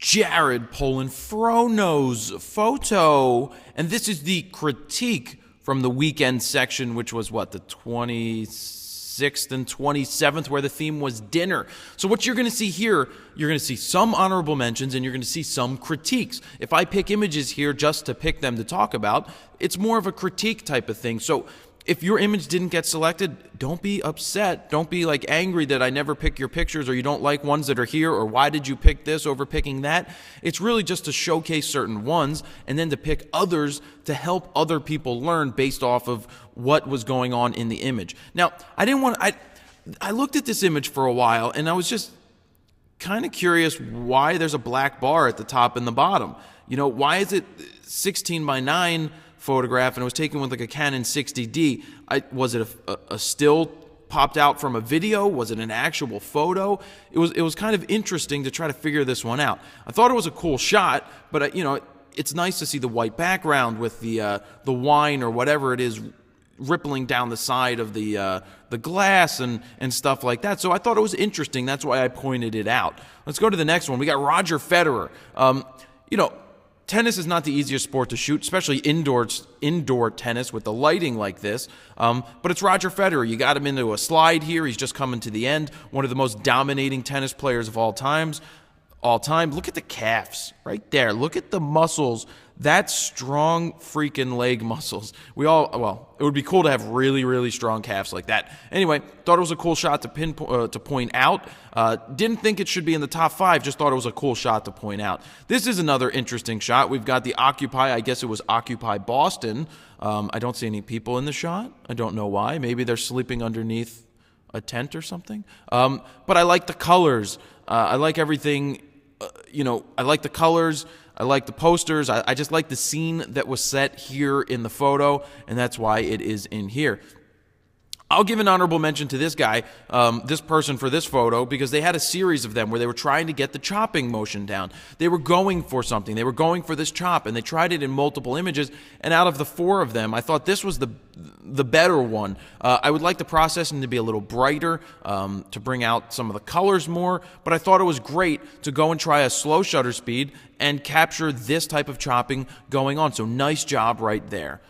Jared Polinfrono's photo. And this is the critique from the weekend section, which was what, the 26th and 27th, where the theme was dinner. So what you're going to see here, you're going to see some honorable mentions and you're going to see some critiques. If I pick images here just to pick them to talk about, it's more of a critique type of thing. So if your image didn't get selected, don't be upset. Don't be like angry that I never pick your pictures, or you don't like ones that are here, or why did you pick this over picking that? It's really just to showcase certain ones and then to pick others to help other people learn based off of what was going on in the image. Now, I looked at this image for a while and I was just kind of curious why there's a black bar at the top and the bottom. You know, why is it 16 by 9 photograph and it was taken with like a Canon 60D? Was it a still popped out from a video? Was it an actual photo? It was kind of interesting to try to figure this one out. I thought it was a cool shot, but it's nice to see the white background with the wine or whatever it is rippling down the side of the glass and stuff like that. So I thought it was interesting. That's why I pointed it out. Let's go to the next one. We got Roger Federer. Tennis is not the easiest sport to shoot, especially indoor tennis with the lighting like this. But it's Roger Federer. You got him into a slide here. He's just coming to the end. One of the most dominating tennis players of all time. Look at the calves right there. Look at the muscles. That's strong freaking leg muscles. It would be cool to have really, really strong calves like that. Anyway, thought it was a cool shot to point out. Didn't think it should be in the top 5, just thought it was a cool shot to point out. This is another interesting shot. We've got the Occupy, I guess it was Occupy Boston. I don't see any people in the shot. I don't know why. Maybe they're sleeping underneath a tent or something. But I like the colors. I like everything. I like the colors. I like the posters. I just like the scene that was set here in the photo, and that's why it is in here. I'll give an honorable mention to this guy, this person for this photo, because they had a series of them where they were trying to get the chopping motion down. They were going for something. They were going for this chop, and they tried it in multiple images, and out of the 4 of them, I thought this was the better one. I would like the processing to be a little brighter, to bring out some of the colors more, but I thought it was great to go and try a slow shutter speed and capture this type of chopping going on. So nice job right there.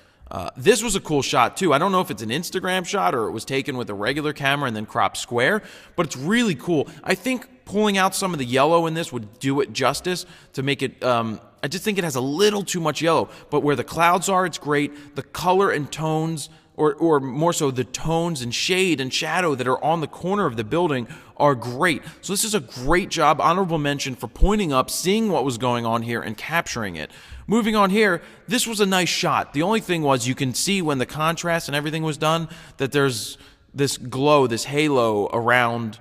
This was a cool shot too. I don't know if it's an Instagram shot or it was taken with a regular camera and then cropped square, but it's really cool. I think pulling out some of the yellow in this would do it justice to make it, I just think it has a little too much yellow, but where the clouds are, it's great. The color and tones, or more so the tones and shade and shadow that are on the corner of the building are great. So this is a great job. Honorable mention for pointing up, seeing what was going on here, and capturing it. Moving on here, this was a nice shot. The only thing was you can see when the contrast and everything was done that there's this glow, this halo around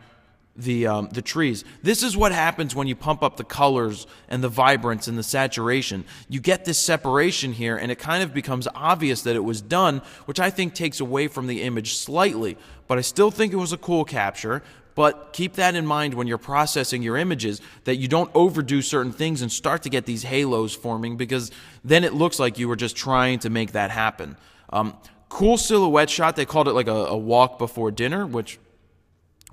the trees. This is what happens when you pump up the colors and the vibrance and the saturation. You get this separation here, and it kind of becomes obvious that it was done, which I think takes away from the image slightly. But I still think it was a cool capture. But keep that in mind when you're processing your images, that you don't overdo certain things and start to get these halos forming, because then it looks like you were just trying to make that happen. Cool silhouette shot. They called it like a walk before dinner, which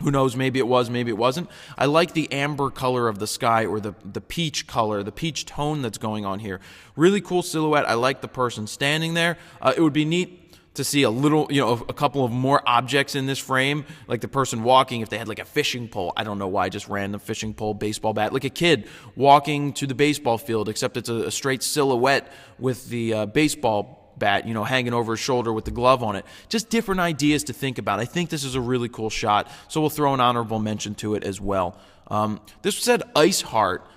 who knows, maybe it was, maybe it wasn't. I like the amber color of the sky, or the peach color, the peach tone that's going on here. Really cool silhouette. I like the person standing there. It would be neat to see a couple of more objects in this frame, like the person walking, if they had like a fishing pole. I don't know why, just random fishing pole, baseball bat, like a kid walking to the baseball field, except it's a straight silhouette with the baseball bat, hanging over his shoulder with the glove on it. Just different ideas to think about. I think this is a really cool shot, so we'll throw an honorable mention to it as well. This said Ice Heart.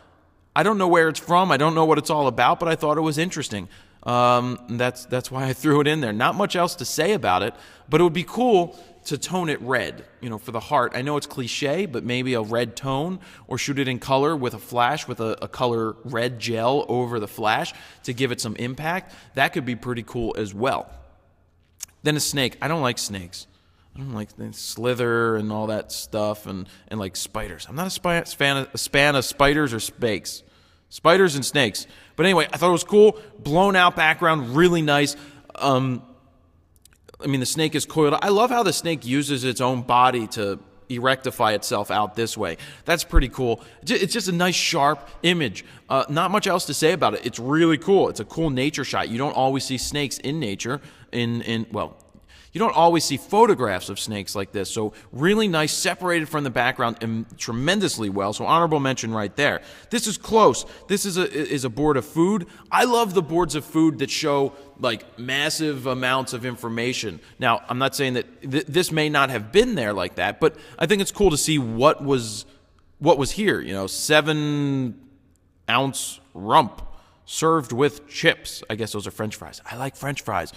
I don't know where it's from. I don't know what it's all about, but I thought it was interesting. That's why I threw it in there. Not much else to say about it, but it would be cool to tone it red, for the heart. I know it's cliche, but maybe a red tone, or shoot it in color with a flash, with a color red gel over the flash to give it some impact. That could be pretty cool as well. Then a snake. I don't like snakes. I don't like slither and all that stuff, and like spiders. I'm not a fan of spiders or snakes. Spiders and snakes. But anyway, I thought it was cool. Blown out background, really nice. The snake is coiled. I love how the snake uses its own body to erectify itself out this way. That's pretty cool. It's just a nice, sharp image. Not much else to say about it. It's really cool. It's a cool nature shot. You don't always see snakes in nature. You don't always see photographs of snakes like this. So really nice, separated from the background and tremendously well. So honorable mention right there. This is close. This is a board of food. I love the boards of food that show like massive amounts of information. Now, I'm not saying that this may not have been there like that, but I think it's cool to see what was here. 7-ounce rump served with chips. I guess those are French fries. I like French fries.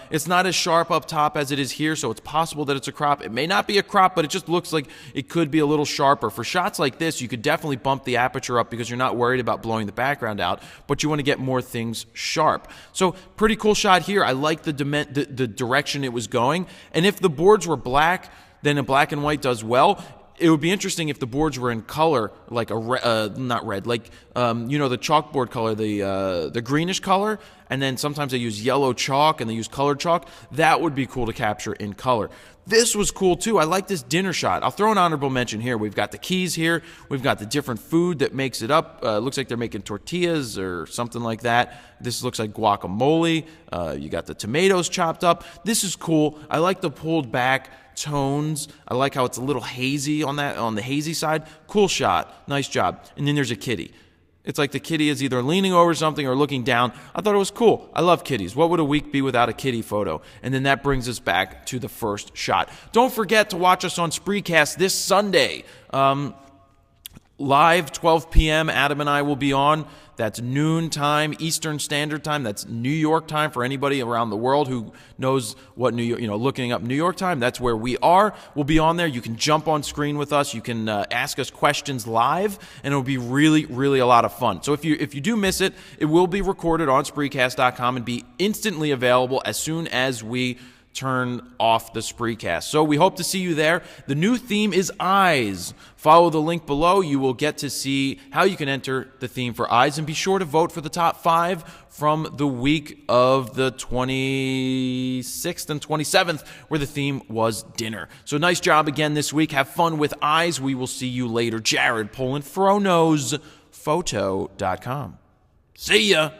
It's not as sharp up top as it is here, so it's possible that it's a crop. It may not be a crop, but it just looks like it could be a little sharper. For shots like this, you could definitely bump the aperture up because you're not worried about blowing the background out, but you want to get more things sharp. So pretty cool shot here. I like the direction it was going. And if the boards were black, then a black and white does well. It would be interesting if the boards were in color, like not red, like the chalkboard color, the greenish color, and then sometimes they use yellow chalk and they use colored chalk. That would be cool to capture in color. This was cool too. I like this dinner shot. I'll throw an honorable mention here. We've got the keys here. We've got the different food that makes it up. Looks like they're making tortillas or something like that. This looks like guacamole. You got the tomatoes chopped up. This is cool. I like the pulled back tones. I like how it's a little hazy on the hazy side. Cool shot. Nice job. And then there's a kitty. It's like the kitty is either leaning over something or looking down. I thought it was cool. I love kitties. What would a week be without a kitty photo? And then that brings us back to the first shot. Don't forget to watch us on Spreecast this Sunday. Live, 12 p.m., Adam and I will be on. That's noon time, Eastern Standard Time. That's New York time for anybody around the world who knows what New York, looking up New York time. That's where we are. We'll be on there. You can jump on screen with us. You can ask us questions live, and it'll be really, really a lot of fun. So if you do miss it, it will be recorded on Spreecast.com and be instantly available as soon as we turn off the Spreecast. So we hope to see you there. The new theme is eyes. Follow the link below. You will get to see how you can enter the theme for eyes, and be sure to vote for the top 5 from the week of the 26th and 27th, where the theme was dinner. So nice job again this week. Have fun with eyes. We will see you later. Jared Poland, FroKnowsPhoto.com. See ya.